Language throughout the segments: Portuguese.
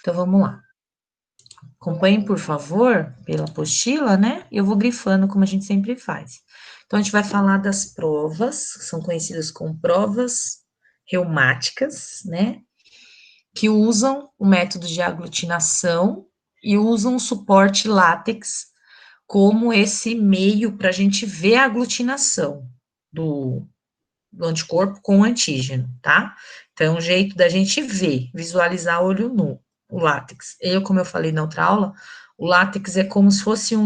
Então, vamos lá. Acompanhem, por favor, pela apostila, né? Eu vou grifando, como a gente sempre faz. Então, a gente vai falar das provas, que são conhecidas como provas reumáticas, né? Que usam o método de aglutinação e usam o suporte látex como esse meio para a gente ver a aglutinação do anticorpo com o antígeno, tá? Então, é um jeito da gente ver, visualizar olho nu, o látex. Como eu falei na outra aula, o látex é como se fosse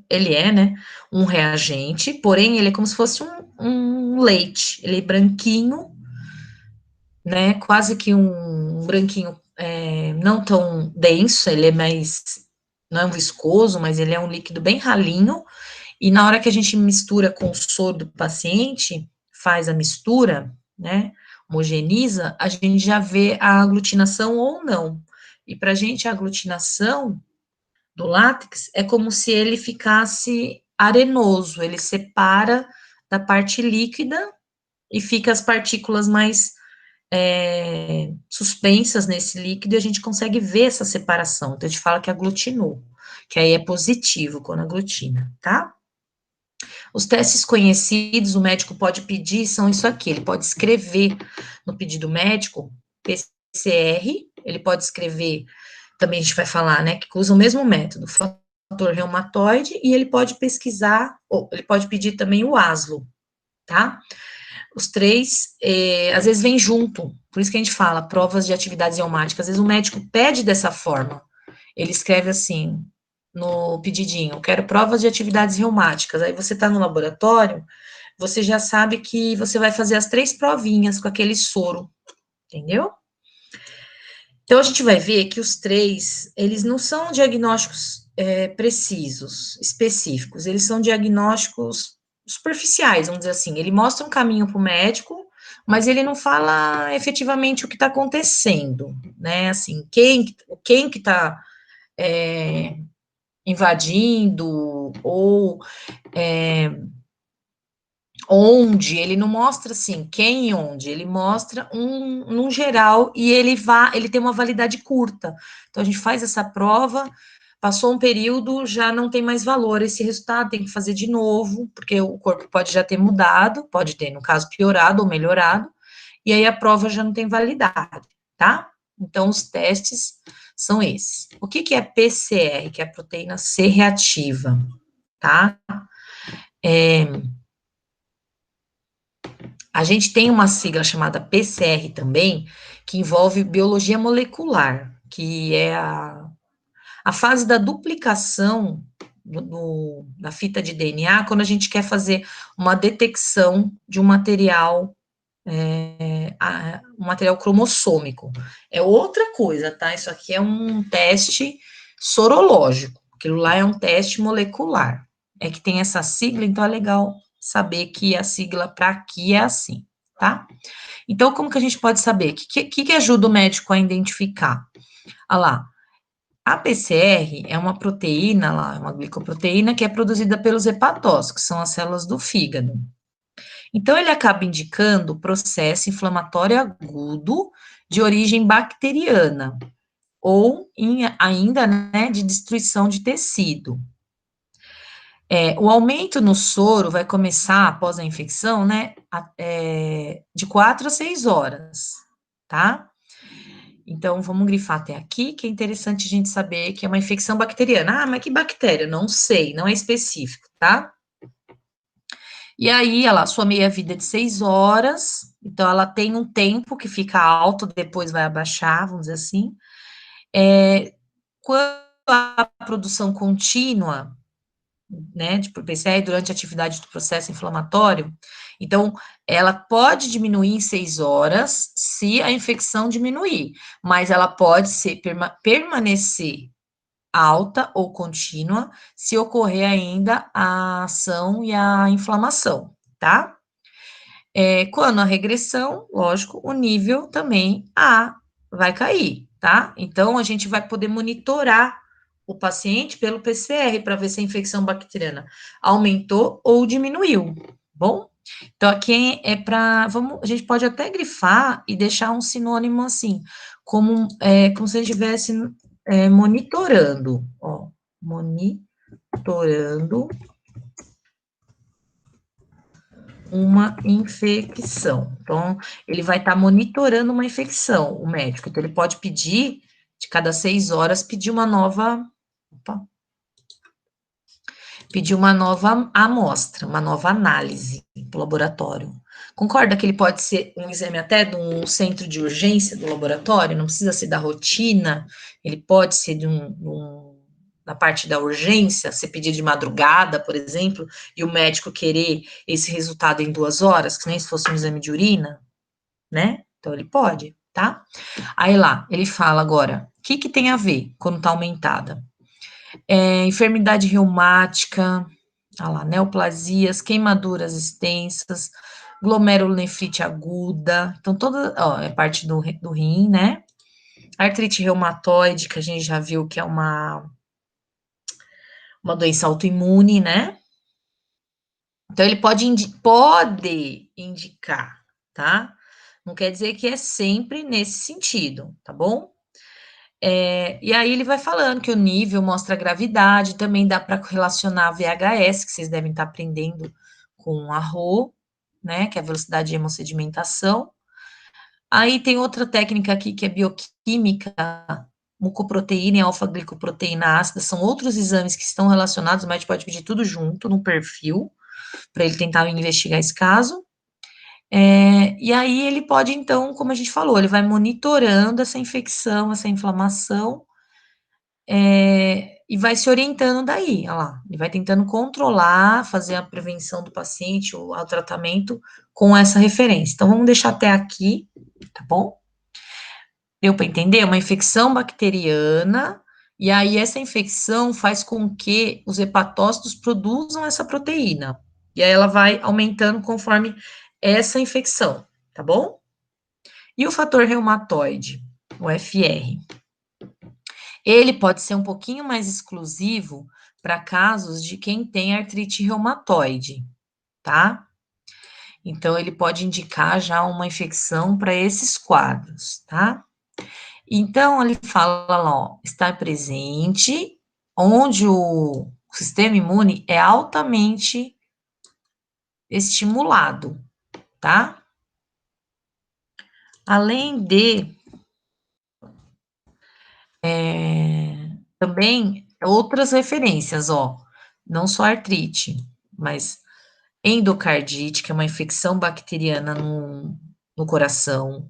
ele é, né, um reagente, porém, ele é como se fosse um leite, ele é branquinho, né, quase que um branquinho não tão denso, ele é mais, não é um viscoso, mas ele é um líquido bem ralinho, e na hora que a gente mistura com o soro do paciente, faz a mistura, né, homogeneiza, a gente já vê a aglutinação ou não. E para a gente, a aglutinação do látex é como se ele ficasse arenoso, ele separa da parte líquida e fica as partículas mais suspensas nesse líquido e a gente consegue ver essa separação. Então, a gente fala que aglutinou, que aí é positivo quando aglutina, tá? Os testes conhecidos, o médico pode pedir, são isso aqui, ele pode escrever no pedido médico, PCR, ele pode escrever, também a gente vai falar, né, que usa o mesmo método, fator reumatoide, e ele pode pesquisar, ou ele pode pedir também o ASLO, tá? Os três, às vezes vem junto, por isso que a gente fala, provas de atividades reumáticas, às vezes o médico pede dessa forma, ele escreve assim, no pedidinho, quero provas de atividades reumáticas, aí você está no laboratório, você já sabe que você vai fazer as 3 provinhas com aquele soro, entendeu? Então, a gente vai ver que os 3, eles não são diagnósticos precisos, específicos, eles são diagnósticos superficiais, vamos dizer assim, ele mostra um caminho para o médico, mas ele não fala efetivamente o que está acontecendo, né, assim, quem que está invadindo, ou onde, ele não mostra assim, quem e onde, ele mostra num geral, e ele tem uma validade curta. Então, a gente faz essa prova, passou um período, já não tem mais valor esse resultado, tem que fazer de novo, porque o corpo pode já ter mudado, pode ter, no caso, piorado ou melhorado, e aí a prova já não tem validade, tá? Então, os testes são esses. O que é PCR, que é a proteína C reativa, tá? A gente tem uma sigla chamada PCR também, que envolve biologia molecular, que é a fase da duplicação da fita de DNA, quando a gente quer fazer uma detecção de um material, um material cromossômico. É outra coisa, tá? Isso aqui é um teste sorológico, aquilo lá é um teste molecular. É que tem essa sigla, então é legal saber que a sigla para aqui é assim, tá? Então, como que a gente pode saber? O que ajuda o médico a identificar? Olha lá, a PCR é uma proteína lá, uma glicoproteína que é produzida pelos hepatócitos, que são as células do fígado. Então, ele acaba indicando o processo inflamatório agudo de origem bacteriana, ou ainda, né, de destruição de tecido. O aumento no soro vai começar após a infecção, né, de 4 a 6 horas, tá? Então, vamos grifar até aqui, que é interessante a gente saber que é uma infecção bacteriana. Ah, mas que bactéria? Não sei, não é específico, tá? E aí, ela, sua meia-vida é de 6 horas, então ela tem um tempo que fica alto, depois vai abaixar, vamos dizer assim. Quando a produção contínua, né, de PCR durante a atividade do processo inflamatório, então, ela pode diminuir em 6 horas se a infecção diminuir, mas ela pode permanecer alta ou contínua se ocorrer ainda a ação e a inflamação, tá? Quando a regressão, lógico, o nível também vai cair, tá? Então, a gente vai poder monitorar o paciente pelo PCR para ver se a infecção bacteriana aumentou ou diminuiu, bom? Então, aqui é para, a gente pode até grifar e deixar um sinônimo assim, como se ele estivesse monitorando, ó, monitorando uma infecção. Então, ele vai estar monitorando uma infecção, o médico. Então, ele pode pedir, de cada 6 horas, pedir uma nova amostra, uma nova análise para o laboratório. Concorda que ele pode ser um exame até de um centro de urgência do laboratório, não precisa ser da rotina, ele pode ser da parte da urgência, você pedir de madrugada, por exemplo, e o médico querer esse resultado em 2 horas, que nem se fosse um exame de urina, né? Então ele pode, tá? Aí lá, ele fala agora, o que tem a ver quando tá aumentada? Enfermidade reumática, lá, neoplasias, queimaduras extensas, glomerulonefrite aguda, então toda, é parte do rim, né? Artrite reumatoide, que a gente já viu que é uma doença autoimune, né? Então, ele pode indicar, tá? Não quer dizer que é sempre nesse sentido, tá bom? E aí ele vai falando que o nível mostra a gravidade, também dá para relacionar a VHS, que vocês devem estar aprendendo com a RO, né, que é a velocidade de hemossedimentação. Aí tem outra técnica aqui que é bioquímica, mucoproteína e alfa-glicoproteína ácida, são outros exames que estão relacionados, mas a gente pode pedir tudo junto no perfil, para ele tentar investigar esse caso. E aí ele pode, então, como a gente falou, ele vai monitorando essa infecção, essa inflamação, e vai se orientando daí, olha lá, ele vai tentando controlar, fazer a prevenção do paciente, ou o tratamento com essa referência. Então, vamos deixar até aqui, tá bom? Deu para entender? É uma infecção bacteriana, e aí essa infecção faz com que os hepatócitos produzam essa proteína, e aí ela vai aumentando conforme essa infecção, tá bom? E o fator reumatoide, o FR? Ele pode ser um pouquinho mais exclusivo para casos de quem tem artrite reumatoide, tá? Então, ele pode indicar já uma infecção para esses quadros, tá? Então, ele fala lá, ó, está presente onde o sistema imune é altamente estimulado, tá? Além de também outras referências, ó, não só artrite, mas endocardite, que é uma infecção bacteriana no coração,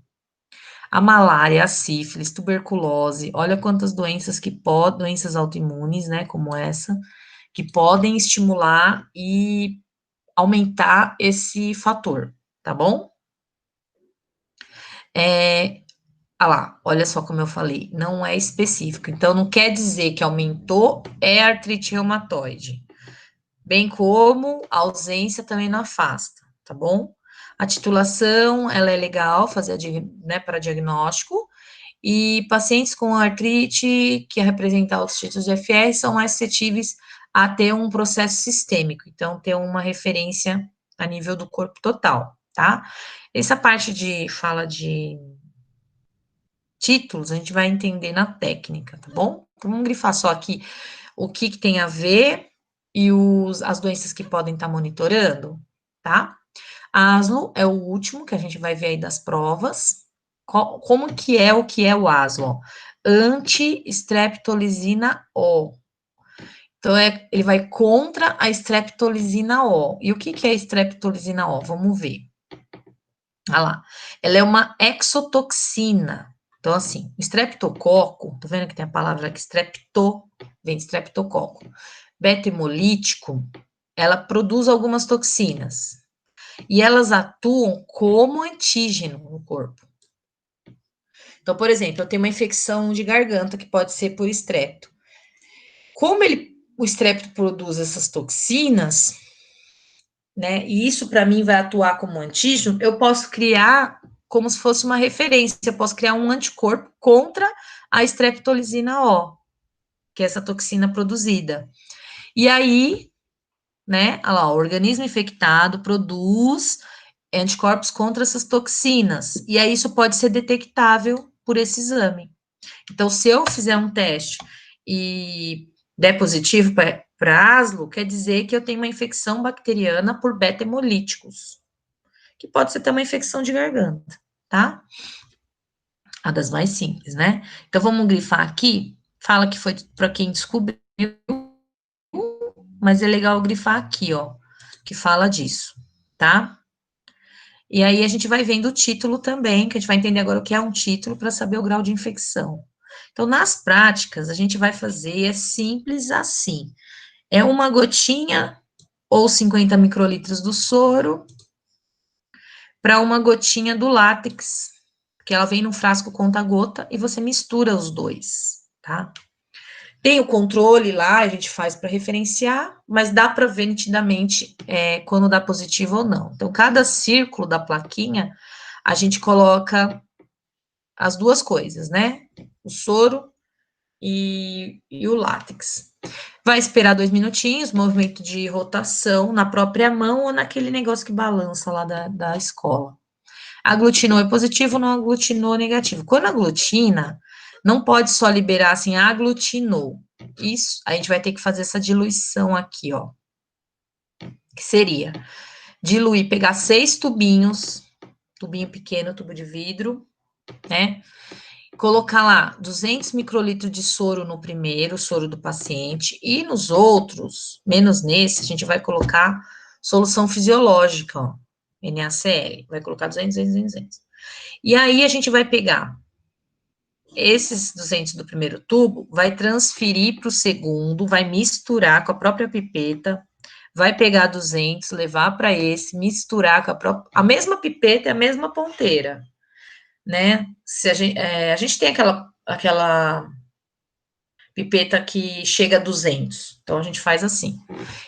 a malária, a sífilis, tuberculose, olha quantas doenças doenças autoimunes, né, como essa, que podem estimular e aumentar esse fator, tá bom? Lá, olha só como eu falei, não é específico, então não quer dizer que aumentou é artrite reumatoide, bem como a ausência também não afasta, tá bom? A titulação, ela é legal fazer, né, para diagnóstico, e pacientes com artrite, que representam os títulos de FR, são mais suscetíveis a ter um processo sistêmico, então ter uma referência a nível do corpo total, tá? Essa parte de fala de títulos, a gente vai entender na técnica, tá bom? Então, vamos grifar só aqui o que tem a ver e as doenças que podem estar monitorando, tá? ASLO é o último que a gente vai ver aí das provas. Como que é o ASLO? Anti-streptolizina O. Então, ele vai contra a streptolizina O. E o que é a streptolizina O? Vamos ver. Olha lá. Ela é uma exotoxina. Então, assim, o streptococo, tá vendo que tem a palavra aqui, vem de streptococo. Beta-hemolítico, ela produz algumas toxinas. E elas atuam como antígeno no corpo. Então, por exemplo, eu tenho uma infecção de garganta que pode ser por estrepto. Como o estrepto produz essas toxinas, né, e isso para mim vai atuar como antígeno, eu posso criar como se fosse uma referência, eu posso criar um anticorpo contra a streptolizina O, que é essa toxina produzida. E aí, né, olha lá, o organismo infectado produz anticorpos contra essas toxinas, e aí isso pode ser detectável por esse exame. Então, se eu fizer um teste e der positivo para aslo, quer dizer que eu tenho uma infecção bacteriana por beta-hemolíticos, que pode ser também uma infecção de garganta, tá? A das mais simples, né? Então, vamos grifar aqui. Fala que foi para quem descobriu, mas é legal grifar aqui, ó, que fala disso, tá? E aí a gente vai vendo o título também, que a gente vai entender agora o que é um título para saber o grau de infecção. Então, nas práticas, a gente vai fazer, é simples assim. É uma gotinha ou 50 microlitros do soro para uma gotinha do látex, que ela vem num frasco conta-gota e você mistura os dois, tá? Tem o controle lá, a gente faz para referenciar, mas dá para ver nitidamente quando dá positivo ou não. Então, cada círculo da plaquinha, a gente coloca as duas coisas, né? O soro e o látex. Vai esperar 2 minutinhos, movimento de rotação na própria mão ou naquele negócio que balança lá da escola. Aglutinou é positivo, não aglutinou é negativo. Quando aglutina, não pode só liberar assim, aglutinou. Isso, a gente vai ter que fazer essa diluição aqui, ó. Que seria diluir, pegar 6 tubinhos, tubinho pequeno, tubo de vidro, né? Colocar lá 200 microlitros de soro no primeiro, soro do paciente, e nos outros, menos nesse, a gente vai colocar solução fisiológica, ó, NaCl, vai colocar 200, 200, 200. E aí a gente vai pegar esses 200 do primeiro tubo, vai transferir para o segundo, vai misturar com a própria pipeta, vai pegar 200, levar para esse, misturar com a mesma pipeta e a mesma ponteira, né? Se a gente tem aquela pipeta que chega a 200, então a gente faz assim.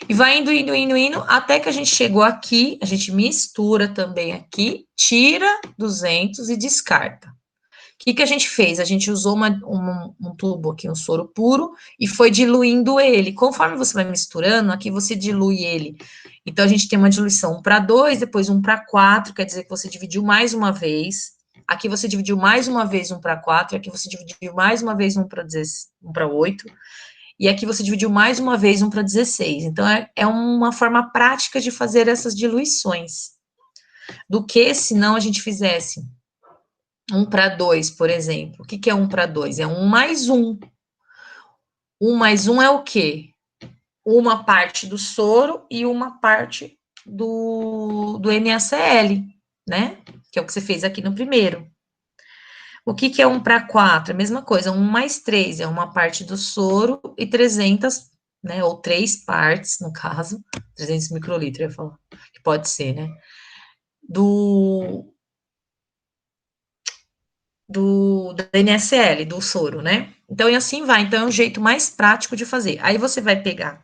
E vai indo, indo, indo, indo, até que a gente chegou aqui, a gente mistura também aqui, tira 200 e descarta. O que a gente fez? A gente usou um tubo aqui, um soro puro, e foi diluindo ele. Conforme você vai misturando, aqui você dilui ele. Então, a gente tem uma diluição 1 para 2, depois 1 para 4, quer dizer que você dividiu mais uma vez. Aqui você dividiu mais uma vez 1 para 4, aqui você dividiu mais uma vez 1 para 8, e aqui você dividiu mais uma vez 1 para 16. Então, é uma forma prática de fazer essas diluições. Do que se não a gente fizesse 1 para 2, por exemplo. O que é 1 para 2? É 1 mais 1. 1 mais 1 é o quê? Uma parte do soro e uma parte do NaCl, né? Que é o que você fez aqui no primeiro. O que é 1 para 4? A mesma coisa, 1 mais 3 é uma parte do soro e 300, né? Ou 3 partes, no caso, 300 microlitros, eu ia falar, que pode ser, né? Da NaCl, do soro, né? Então, e assim vai. Então, é o jeito mais prático de fazer. Aí, você vai pegar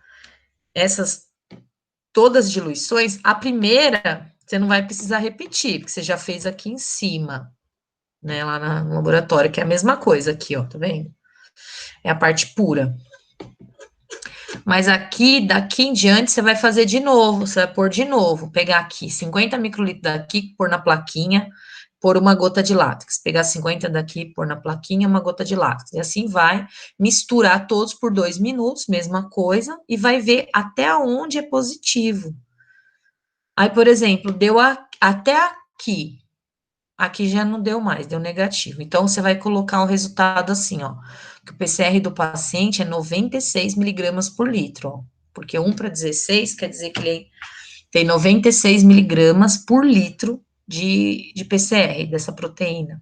essas todas as diluições. A primeira, você não vai precisar repetir, porque você já fez aqui em cima, né? Lá no laboratório, que é a mesma coisa aqui, ó, tá vendo? É a parte pura. Mas aqui, daqui em diante, você vai fazer de novo, você vai pôr de novo. Pegar aqui 50 microlitros daqui, pôr na plaquinha, pôr uma gota de látex, pegar 50 daqui, pôr na plaquinha, uma gota de látex, e assim vai, misturar todos por 2 minutos, mesma coisa, e vai ver até onde é positivo. Aí, por exemplo, deu até aqui já não deu mais, deu negativo. Então, você vai colocar o resultado assim, ó, que o PCR do paciente é 96 miligramas por litro, ó, porque 1 para 16 quer dizer que ele tem 96 miligramas por litro de PCR, dessa proteína,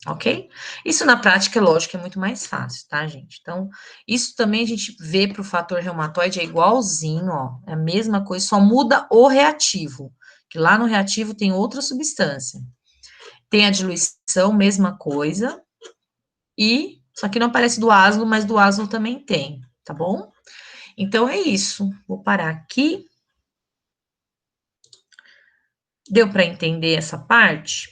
ok? Isso na prática, lógico, é muito mais fácil, tá, gente? Então, isso também a gente vê para o fator reumatoide, é igualzinho, ó, é a mesma coisa, só muda o reativo, que lá no reativo tem outra substância. Tem a diluição, mesma coisa, e, só que não aparece do aslo, mas do aslo também tem, tá bom? Então, é isso. Vou parar aqui. Deu para entender essa parte?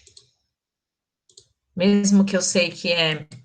Mesmo que eu sei que é